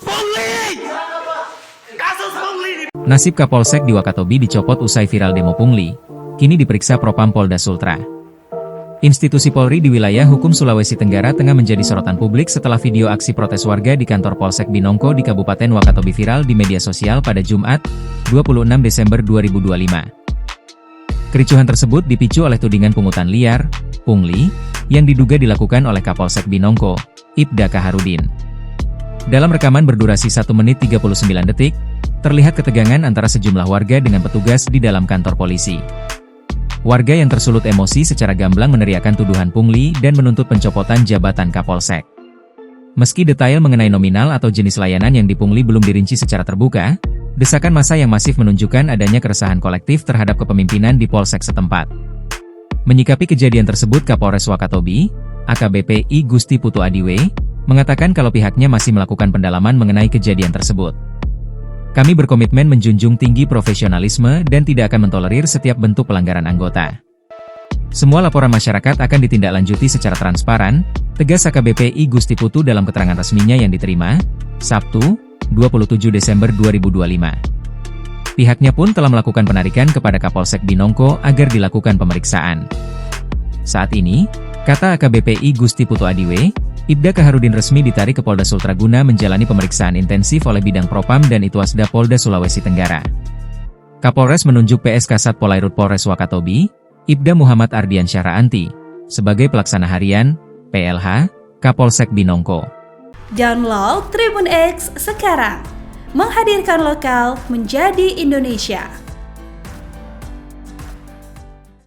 pungli! Kasus pungli! Nasib Kapolsek di Wakatobi dicopot usai viral demo pungli, kini diperiksa Propam Polda Sultra. Institusi Polri di wilayah hukum Sulawesi Tenggara tengah menjadi sorotan publik setelah video aksi protes warga di kantor Polsek Binongko di Kabupaten Wakatobi viral di media sosial pada Jumat, 26 Desember 2025. Kericuhan tersebut dipicu oleh tudingan pungutan liar, pungli, yang diduga dilakukan oleh Kapolsek Binongko, Ibda Kaharudin. Dalam rekaman berdurasi 1 menit 39 detik, terlihat ketegangan antara sejumlah warga dengan petugas di dalam kantor polisi. Warga yang tersulut emosi secara gamblang meneriakkan tuduhan pungli dan menuntut pencopotan jabatan Kapolsek. Meski detail mengenai nominal atau jenis layanan yang dipungli belum dirinci secara terbuka, desakan massa yang masif menunjukkan adanya keresahan kolektif terhadap kepemimpinan di Polsek setempat. Menyikapi kejadian tersebut, Kapolres Wakatobi, AKBP I Gusti Putu Adiwe, mengatakan kalau pihaknya masih melakukan pendalaman mengenai kejadian tersebut. Kami berkomitmen menjunjung tinggi profesionalisme dan tidak akan mentolerir setiap bentuk pelanggaran anggota. Semua laporan masyarakat akan ditindaklanjuti secara transparan, tegas AKBP I Gusti Putu dalam keterangan resminya yang diterima, Sabtu, 27 Desember 2025. Pihaknya pun telah melakukan penarikan kepada Kapolsek Binongko agar dilakukan pemeriksaan. Saat ini, kata AKBP I Gusti Putu Adiwe, Ibda Kaharudin resmi ditarik ke Polda Sultra guna menjalani pemeriksaan intensif oleh Bidang Propam dan Itwasda Polda Sulawesi Tenggara. Kapolres menunjuk PS Kasat Polairut Polres Wakatobi, Ibda Muhammad Ardian Syahraanti, sebagai pelaksana harian, PLH, Kapolsek Binongko. Download Tribun X sekarang, menghadirkan lokal menjadi Indonesia.